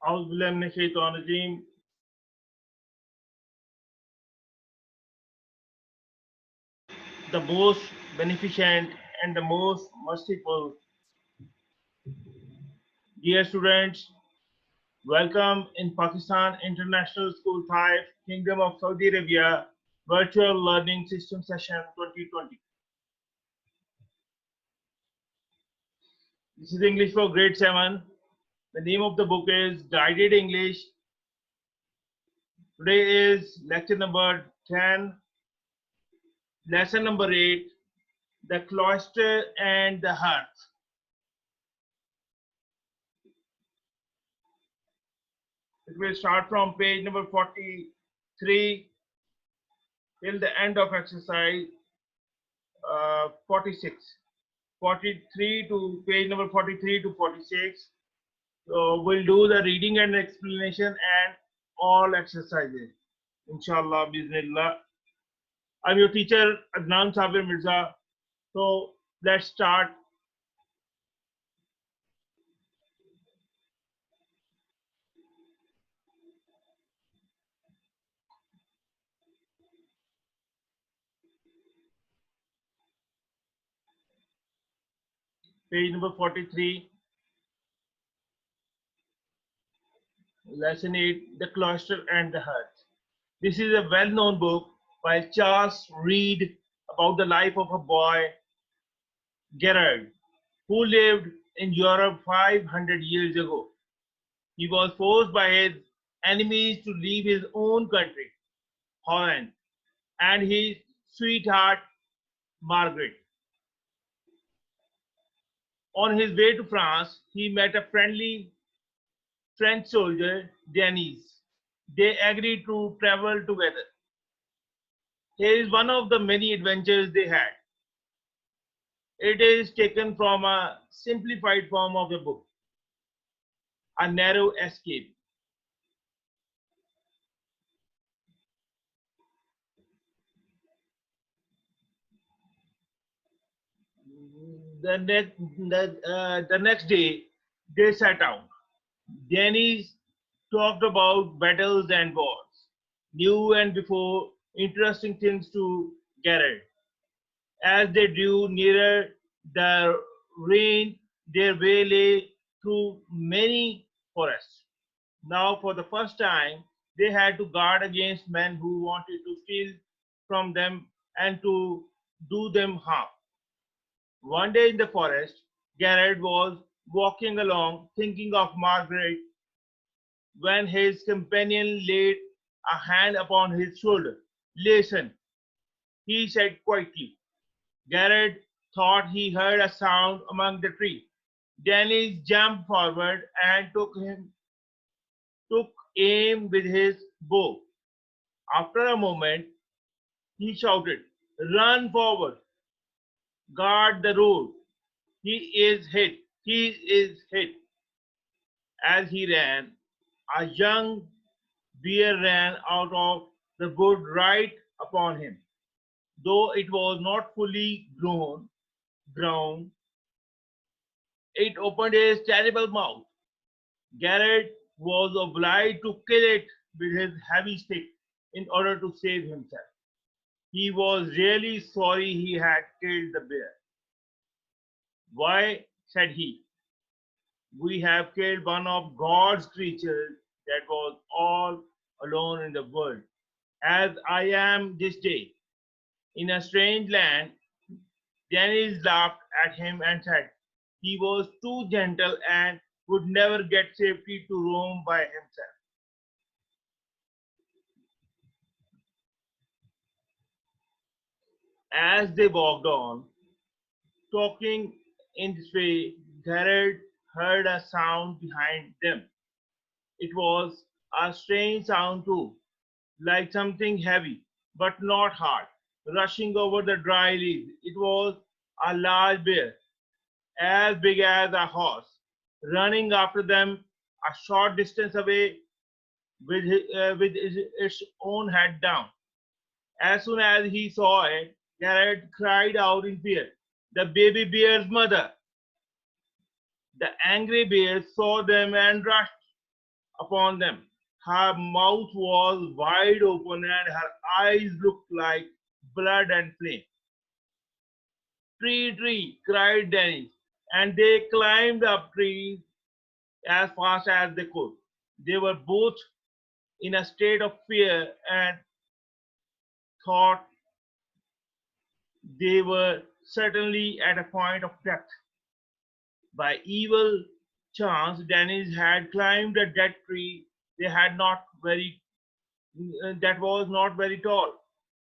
أعوذ بالله من الشيطان الرجيم. The most beneficent and the most merciful. Dear students, welcome in Pakistan International School 5, Kingdom of Saudi Arabia, Virtual Learning System Session 2020. This is English for grade 7. The name of the book is Guided English. Today is lecture number 10, lesson number 8, The Cloister and the Hearth. It will start from page number 43 till the end of exercise 46. 43 to page number 43 to 46. So we'll do the reading and explanation and all exercises. Inshallah, Bismillah. I'm your teacher, Adnan Sabir Mirza. So let's start. Page number 43, lesson 8, The Cloister and the Hearth. This is a well-known book by Charles Reed about the life of a boy, Gerard, who lived in Europe 500 years ago. He was forced by his enemies to leave his own country, Holland, and his sweetheart, Margaret. On his way to France, he met a friendly French soldier, Denis. They agreed to travel together. Here is one of the many adventures they had. It is taken from a simplified form of the book, A Narrow Escape. The next day, they set out. Denis talked about battles and wars, new and before interesting things to Garrett. As they drew nearer the rain, their way lay through many forests. Now, for the first time, they had to guard against men who wanted to steal from them and to do them harm. One day in the forest, Garrett was walking along thinking of Margaret when his companion laid a hand upon his shoulder. Listen, he said quietly. Garrett thought he heard a sound among the trees. Dennis jumped forward and took aim with his bow. After a moment, he shouted, "Run forward! Guard the road! He is hit! He is hit!" As he ran, a young bear ran out of the wood right upon him. Though it was not fully grown, it opened its terrible mouth. Garrett was obliged to kill it with his heavy stick in order to save himself. He was really sorry he had killed the bear. "Why," said he, "we have killed one of God's creatures that was all alone in the world, as I am this day. In a strange land." Dennis laughed at him and said he was too gentle and would never get safety to roam by himself. As they walked on, talking in this way, Garrett heard a sound behind them. It was a strange sound too, like something heavy, but not hard, rushing over the dry leaves. It was a large bear, as big as a horse, running after them a short distance away with its own head down. As soon as he saw it, Garrett cried out in fear, "The baby bear's mother!" The angry bear saw them and rushed upon them. Her mouth was wide open and her eyes looked like blood and flame. Tree, tree, cried Dennis, and they climbed up trees as fast as they could. They were both in a state of fear and thought they were certainly at a point of death. By evil chance, Dennis had climbed a dead tree. They had not very that was not very tall.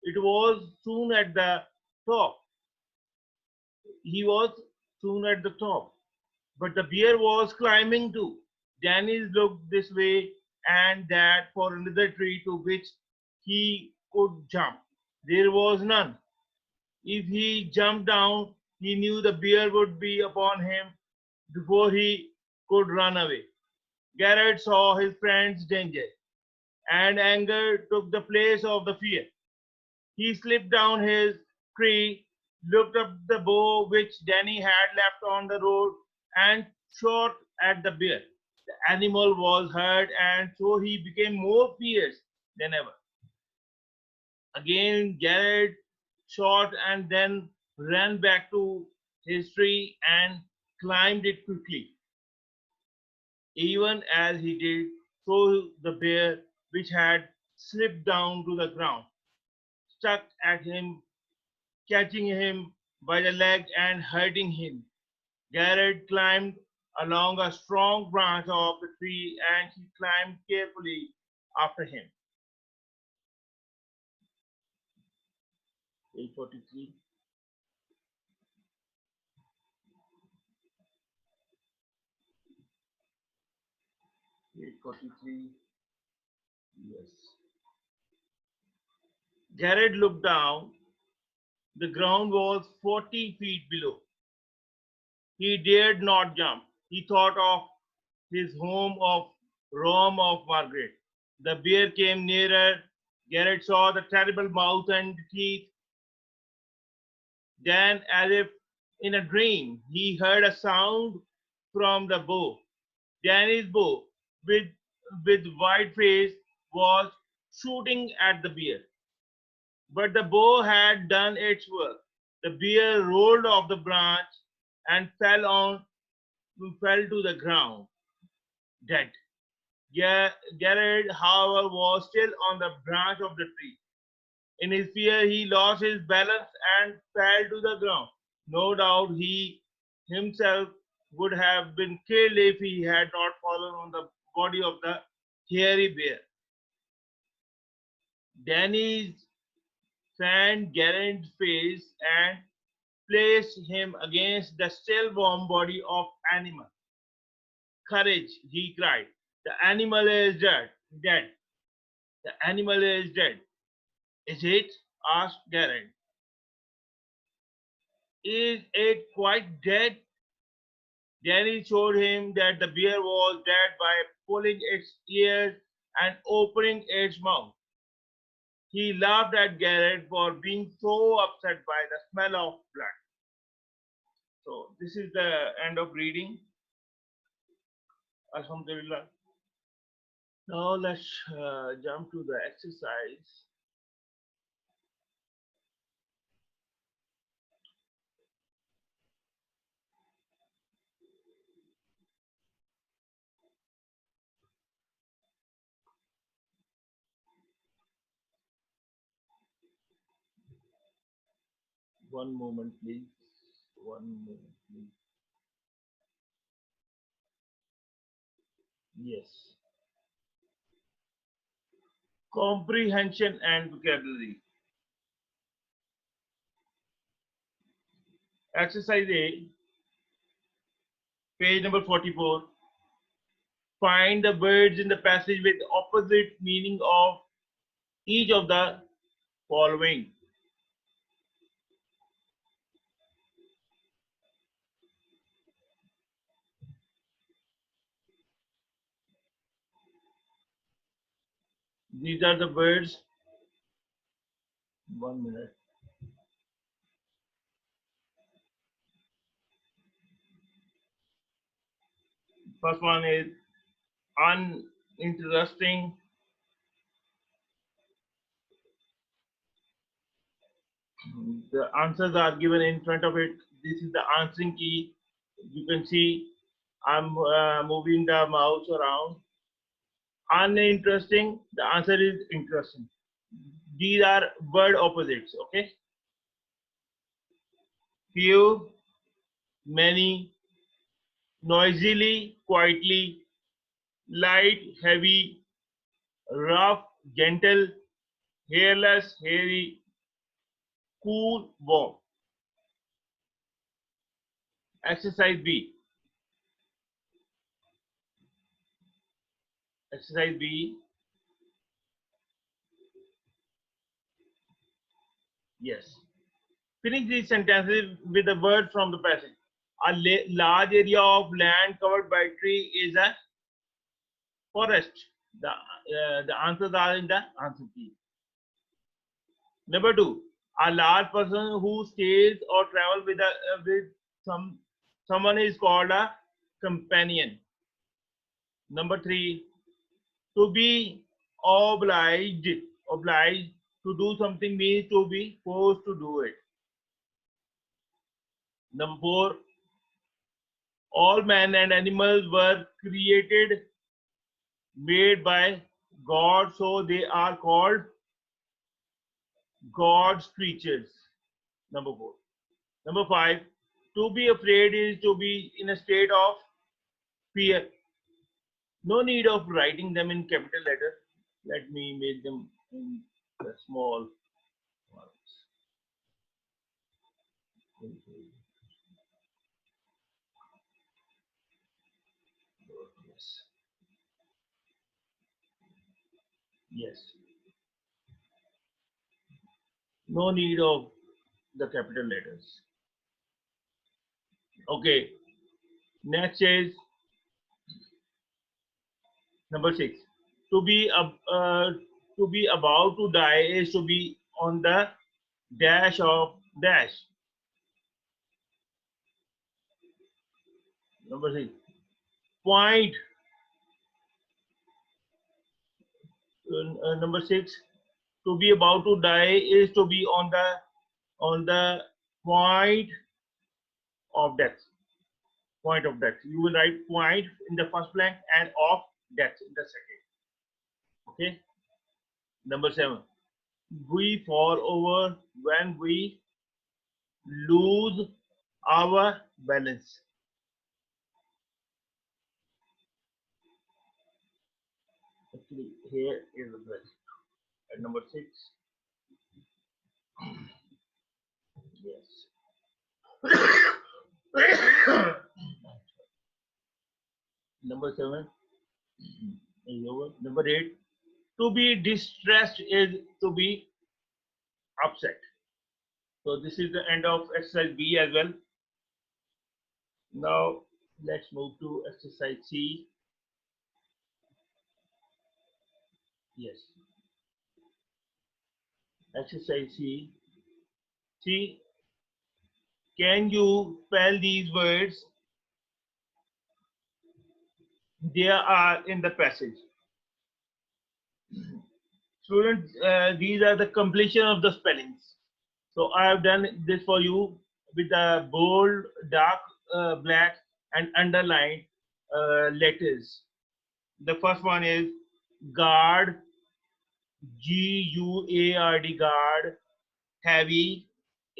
It was soon at the top. He was soon at the top. But the bear was climbing too. Dennis looked this way and that for another tree to which he could jump. There was none. If he jumped down, he knew the bear would be upon him before he could run away. Garrett saw his friend's danger, and anger took the place of the fear. He slipped down his tree, looked up the bow which Danny had left on the road, and shot at the bear. The animal was hurt, and so he became more fierce than ever. Again, Garrett shot and then ran back to his tree and climbed it quickly. Even as he did so, the bear, which had slipped down to the ground, struck at him, catching him by the leg and hurting him. Garrett climbed along a strong branch of the tree and he climbed carefully after him. 843. 843. Yes. Garrett looked down. The ground was 40 feet below. He dared not jump. He thought of his home of Rome of Margaret. The bear came nearer. Garrett saw the terrible mouth and teeth. Then, as if in a dream, he heard a sound from the bow. Danny's bow, with, with wide face, was shooting at the bear. But the bow had done its work. The bear rolled off the branch and fell to the ground, dead. Garrett, however, was still on the branch of the tree. In his fear, he lost his balance and fell to the ground. No doubt he himself would have been killed if he had not fallen on the body of the hairy bear. Danny fanned Garrett's face and placed him against the still warm body of animal. Courage, he cried. The animal is dead. Dead. The animal is dead. Is it? Asked Garrett. Is it quite dead? Danny showed him that the bear was dead by pulling its ears and opening its mouth. He laughed at Garrett for being so upset by the smell of blood. So this is the end of reading. Alhamdulillah. Now let's jump to the exercise. One moment, please. One moment, please. Yes. Comprehension and vocabulary. Exercise A, page number 44. Find the words in the passage with opposite meaning of each of the following. These are the words. 1 minute. First one is unexpected. interesting. The answers are given in front of it. This is the answering key. You can see I'm moving the mouse around. Uninteresting, the answer is interesting. These are word opposites, okay? Few, many, noisily, quietly, light, heavy, rough, gentle, hairless, hairy, cool, warm. Exercise B. Exercise B. Yes. Finish these sentences with a word from the passage. A large area of land covered by tree is a forest. The answers are in the answer key. Number two, a large person who stays or travels with some someone is called a companion. Number three, to be obliged obliged to do something means to be forced to do it. Number four, all men and animals were created made by God, so they are called God's creatures. Number four. Number five, to be afraid is to be in a state of fear. No need of writing them in capital letter. Let me make them in the small ones. Yes. Yes. No need of the capital letters. Okay. Next is number six. To be to be about to die is to be on the dash of dash. Number six. Point. Number six. To be about to die is to be on the point of death. Point of death. You will write point in the first blank and of death in the second. Okay. Number seven. We fall over when we lose our balance. Actually, here is the balance. At number six. Yes. Number seven is over. Number eight. To be distressed is to be upset. So this is the end of exercise B as well. Now let's move to exercise C. Yes. Exercise C. C. Can you spell these words? They are in the passage. Students, these are the completion of the spellings. So I have done this for you with the bold, dark, black, and underlined letters. The first one is guard, Guard, guard, heavy,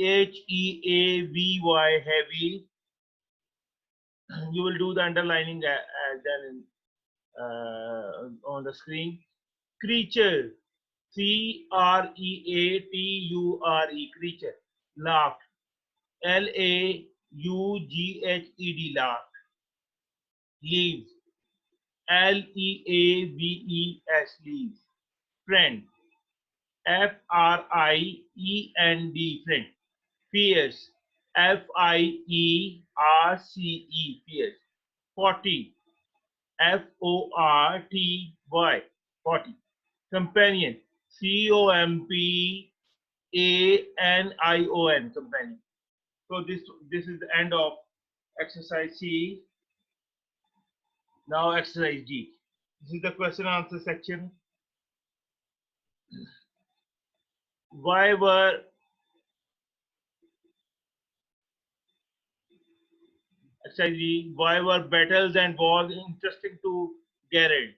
Heavy, heavy. You will do the underlining as then on the screen. Creature, Creature, creature. Laugh, Laughed, laughed. Leaves, Leaves. Friend, Friend. Fierce, Fierce. 40, Forty. Companion, Companion. So this is the end of exercise C. Now exercise D. This is the question answer section. Why were actually why were battles and wars interesting to Garrett?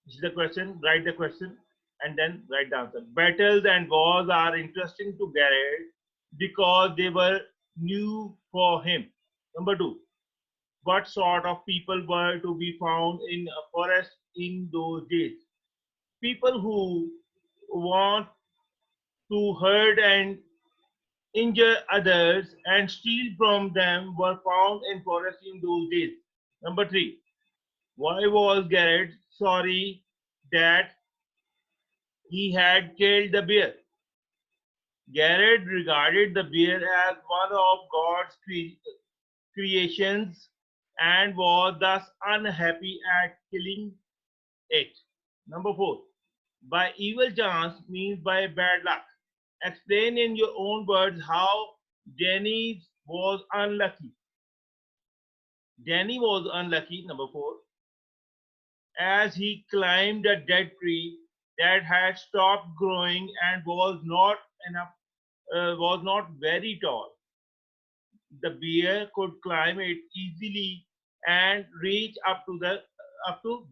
This is the question. Write the question and then write the answer. Battles and wars are interesting to Garrett because they were new for him. Number two, what sort of people were to be found in a forest in those days? People who want to hurt and injure others and steal from them were found in forests in those days. Number three, why was Garrett sorry that he had killed the bear? Garrett regarded the bear as one of God's creations and was thus unhappy at killing it. Number four, by evil chance means by bad luck. Explain in your own words how Danny was unlucky. Danny was unlucky, number four, as he climbed a dead tree that had stopped growing and was not very tall. The bear could climb it easily and reach up to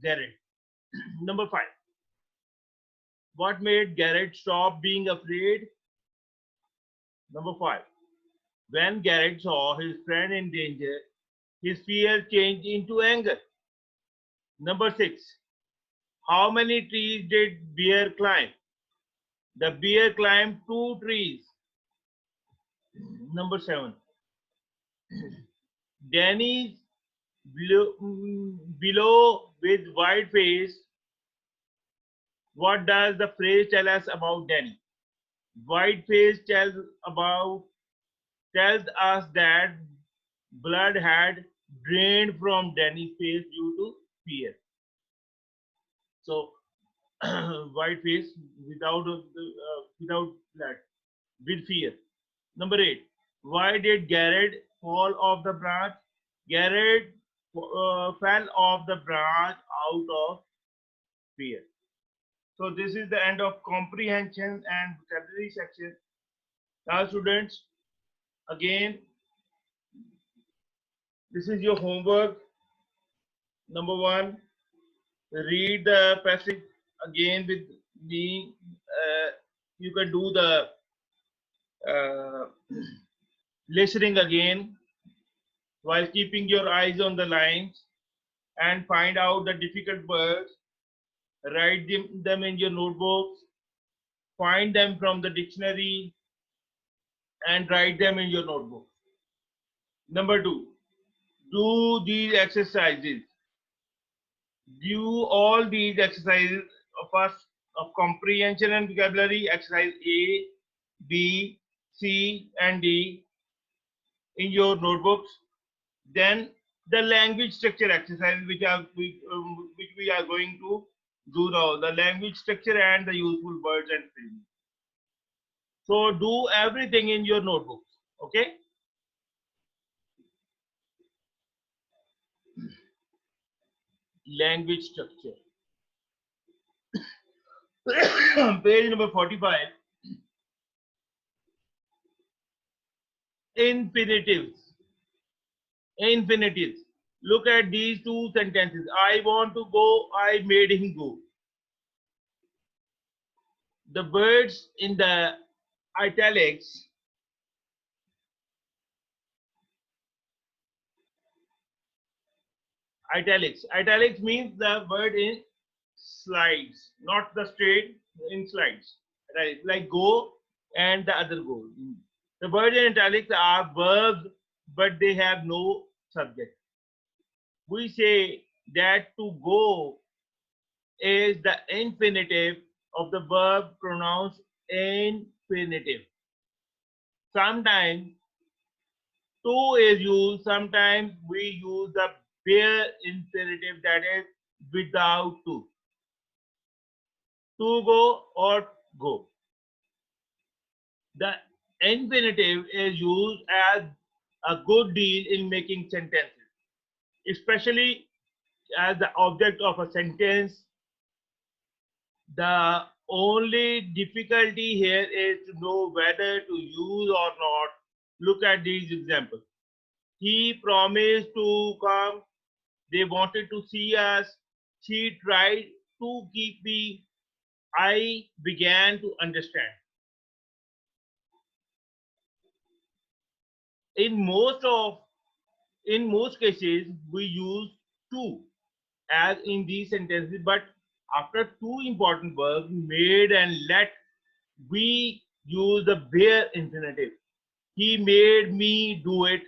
Garrett. Number five. What made Garrett stop being afraid? Number five. When Garrett saw his friend in danger, his fear changed into anger. Number six. How many trees did bear climb? The bear climbed two trees. Number seven. Danny's below with white face. What does the phrase tell us about Danny? White face tells us that blood had drained from Danny's face due to fear. So white face without blood, with fear. Number eight. Why did Garrett fall off the branch? Garrett fell off the branch out of fear. So this is the end of comprehension and vocabulary section. Now, students, again, this is your homework. Number one, read the passage again with me. You can do the uh, listening again while keeping your eyes on the lines and find out the difficult words. Write them in your notebooks. Find them from the dictionary and write them in your notebook. Number two, do these exercises. Do all these exercises of comprehension and vocabulary, exercise A, B, C, and D in your notebooks. Then the language structure exercise, which we are going to do now, the language structure and the useful words and phrases. So do everything in your notebooks. Okay. Language structure. Page number 45. Infinitives. Infinitives. Look at these two sentences. I want to go, I made him go. The words in the italics italics means the word in slides, not the straight, in slides, right? Like go and the other go. The words in italics are verbs, but they have no subject. We say that to go is the infinitive of the verb pronounced infinitive. Sometimes to is used, sometimes we use the bare infinitive, that is without to. To go or go. The infinitive is used as a good deal in making sentences, especially as the object of a sentence. The only difficulty here is to know whether to use or not. Look at these examples. He promised to come. They wanted to see us. She tried to keep me. I began to understand. In most of in most cases, we use to as in these sentences, but after two important verbs, made and let, we use the bare infinitive. He made me do it.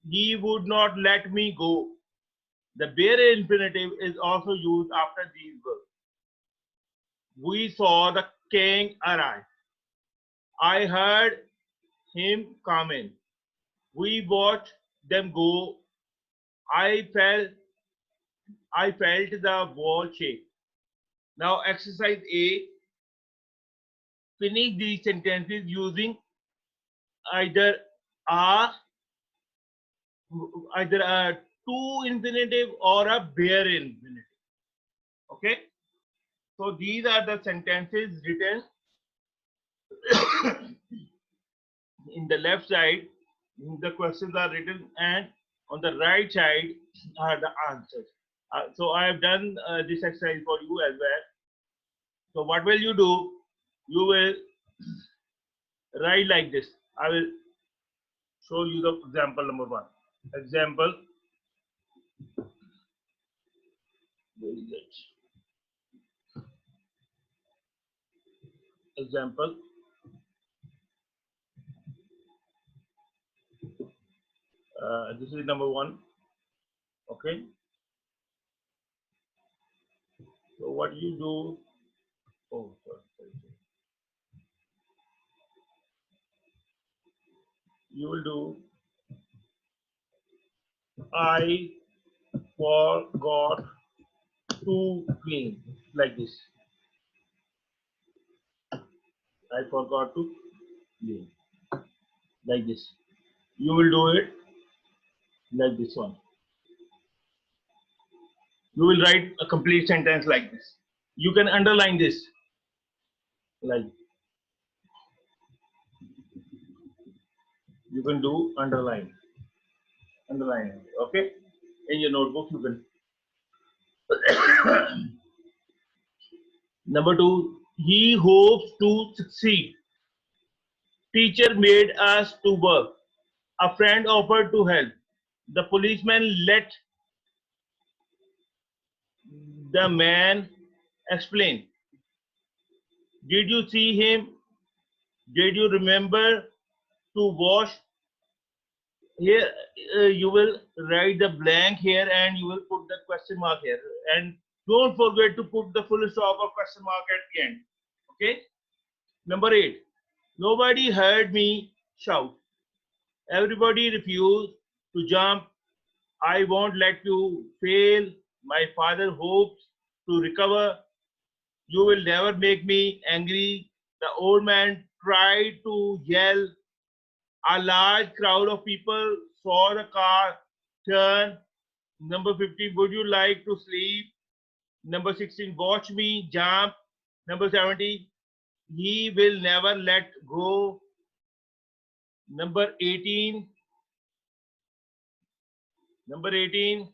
He would not let me go. The bare infinitive is also used after these verbs. We saw the king arrive. I heard him come in. We watched them go. I felt I felt the wall shake. Now exercise A. Finish these sentences using either a either a to infinitive or a bare infinitive. Okay. So these are the sentences written in the left side. The questions are written, and on the right side are the answers. So I have done this exercise for you as well. So what will you do? You will write like this. I will show you the example number one. Example. Where is it? Example. This is number one. Okay. So what you do? Oh, sorry. You will do. I forgot to clean like this. I forgot to clean like this. You will do it like this one. You will write a complete sentence like this. You can underline this like you can do underline. Okay, in your notebook you can. Number two, he hopes to succeed. Teacher made us to work. A friend offered to help. The policeman let the man explain. Did you see him? Did you remember to wash? Here you will write the blank here and you will put the question mark here. And don't forget to put the full stop or question mark at the end. Okay? Number 8. Nobody heard me shout. Everybody refused to jump. I won't let you fail. My father hopes to recover. You will never make me angry. The old man tried to yell. A large crowd of people saw the car turn. Number 15, would you like to sleep? Number 16, watch me jump. Number 17, he will never let go. Number 18, number 18,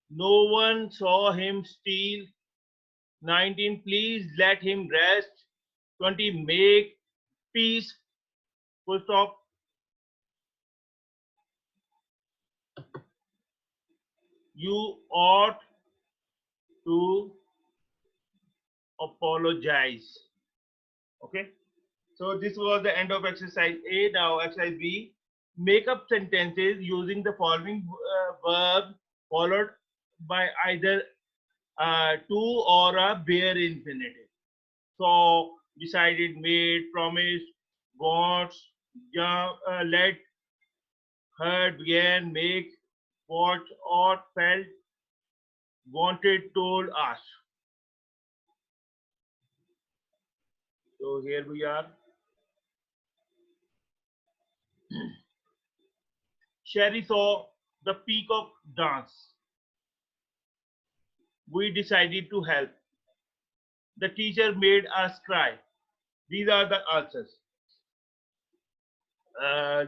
no one saw him steal. 19, please let him rest. 20, make peace. Full stop. You ought to apologize. Okay. So this was the end of exercise A. Now exercise B. Make up sentences using the following verb followed by either to or a bare infinitive. So decided, made, promised, wants, let, heard, began, make, watched, ought, felt, wanted, told, asked. So here we are. Sherry saw the peacock dance. We decided to help. The teacher made us cry. These are the answers.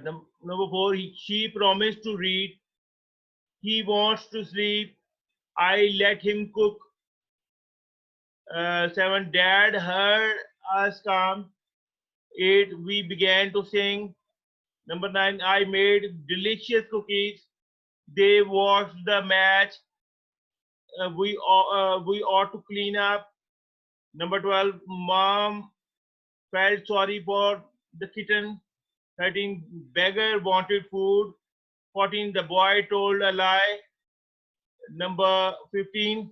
Number four, she promised to read. He wants to sleep. I let him cook. Seven, Dad heard us calm. Eight, we began to sing. Number nine, I made delicious cookies. They watched the match. We ought to clean up. Number 12, Mom felt sorry for the kitten. 13, beggar wanted food. 14, the boy told a lie. Number 15,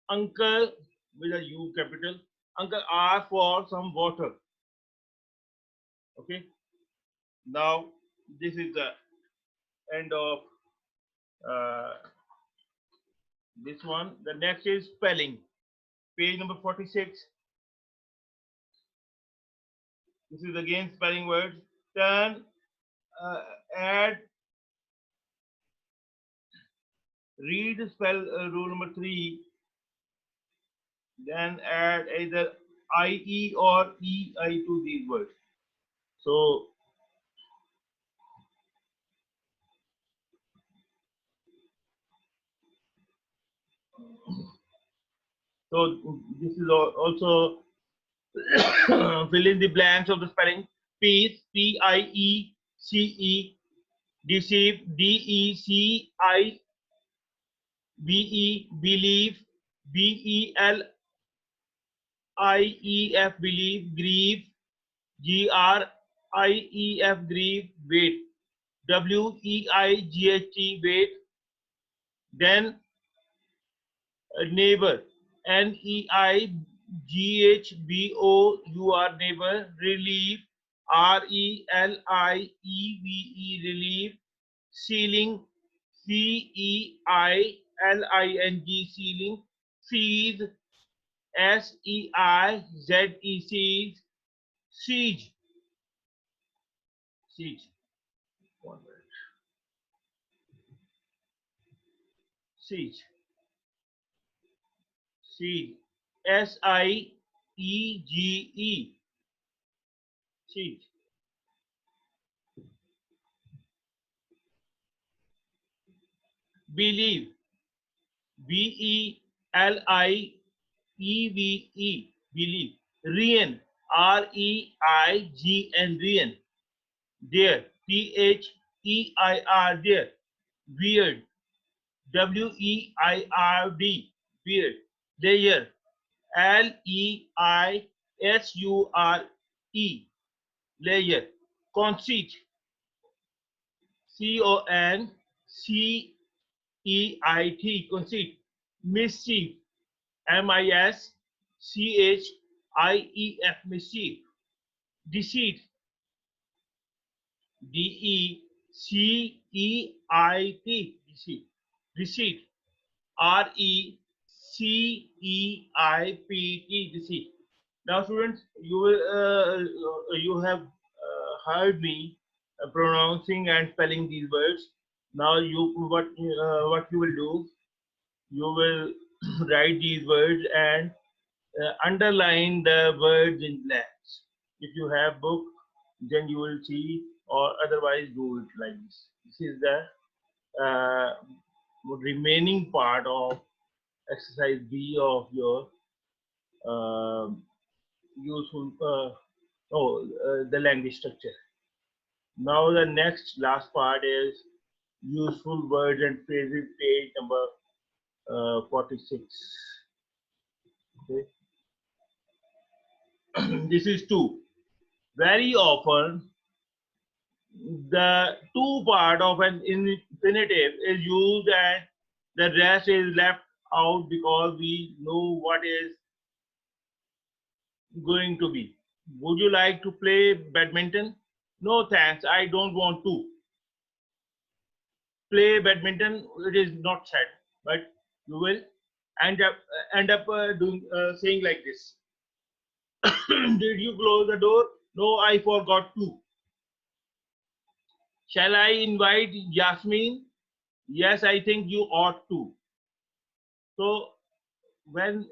uncle with a U capital. Uncle asked for some water. Okay. Now this is the end of uh, this one. The next is spelling. Page number 46. This is again spelling words. Turn, uh, add, read spell rule number 3. Then add either IE or EI to these words. So, this is also fill in the blanks of the spelling. Peace, PIECE, deceive, DECIVE, believe, BELIEF, believe, grieve, GRIEF, grieve, wait, WEIGHT, wait, then neighbor, NEIGHBOUR, neighbor, relief, RELIEVE, relief, ceiling, CEILING, ceiling, seize, SEIZE, siege, siege, siege, one word, siege, siege, SIEGE, siege, believe, BELIEVE, believe, reign, REIGN, reign, there, THEIR, there, weird, WEIRD, weird, layer, LEISURE, layer, conceit, CONCEIT, conceit, mischief, MISCHIEF, mischief, deceit, DECEIT, deceit, deceit, RECEIPT, deceit. Now, students, you have heard me pronouncing and spelling these words. Now, what you will do? You will write these words and underline the words in blanks. If you have book, then you will see, or otherwise do it like this. This is the remaining part of exercise B of your useful the language structure. Now the next last part is useful words and phrases, page number 46. Okay. This is two. Very often the two part of an infinitive is used and the rest is left out because we know what is going to be. Would you like to play badminton? No, thanks. I don't want to play badminton. It is not said, but you will end up doing saying like this. Did you close the door? No, I forgot to. Shall I invite Yasmin? Yes, I think you ought to. So when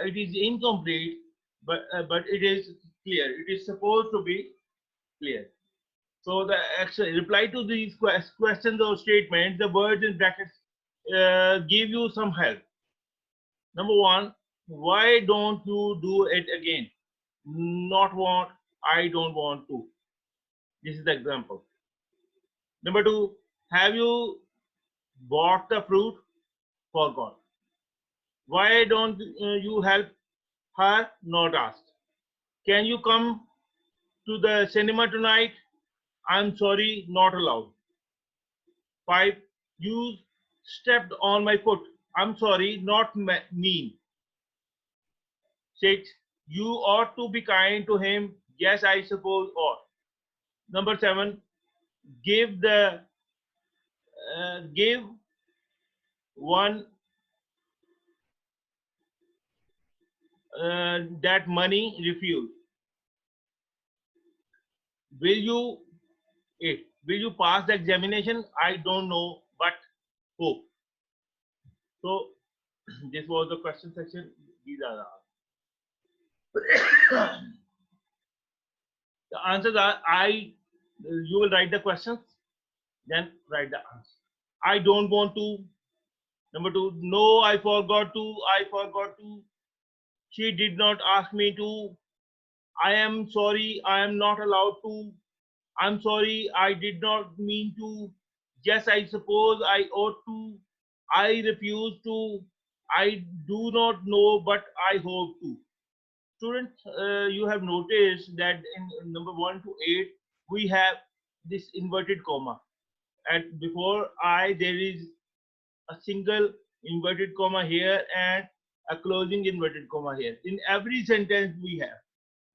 it is incomplete, but it is clear. It is supposed to be clear. So the reply to these questions or statements, the words in brackets give you some help. Number one, why don't you do it again? Not want, I don't want to. This is the example. Number two, have you bought the fruit? Forgot. Why don't you help her? Not asked. Can you come to the cinema tonight? I'm sorry, not allowed. Five, you stepped on my foot. I'm sorry, not mean. Six, you ought to be kind to him. Yes, I suppose ought. Number seven, give one that money refuse. Will you will you pass the examination? I don't know, but hope. So this was the question section. These are the answers are I. You will write the questions, then write the answer. I don't want to. Number two, no, I forgot to. I forgot to. She did not ask me to. I am sorry, I am not allowed to. I'm sorry, I did not mean to. Yes, I suppose I ought to. I refuse to. I do not know, but I hope to. Students, you have noticed that in number 1 to 8, we have this inverted comma. And before I, there is a single inverted comma here and a closing inverted comma here. In every sentence we have.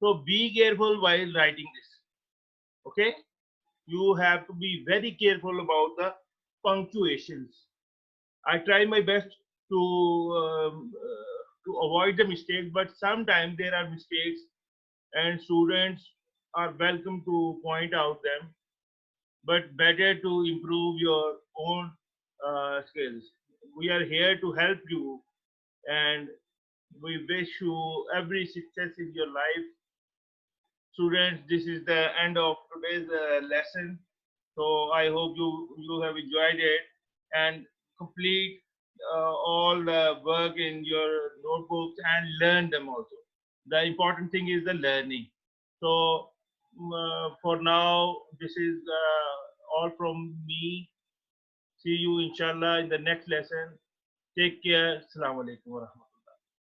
So be careful while writing this. Okay? You have to be very careful about the punctuations. I try my best to avoid the mistakes, but sometimes there are mistakes, and students are welcome to point out them. But better to improve your own skills. We are here to help you, and we wish you every success in your life. Students, this is the end of today's lesson. So I hope you have enjoyed it and complete all the work in your notebooks and learn them also. The important thing is the learning. So for now, this is all from me. See you inshallah in the next lesson. Take care. Assalamu alaikum.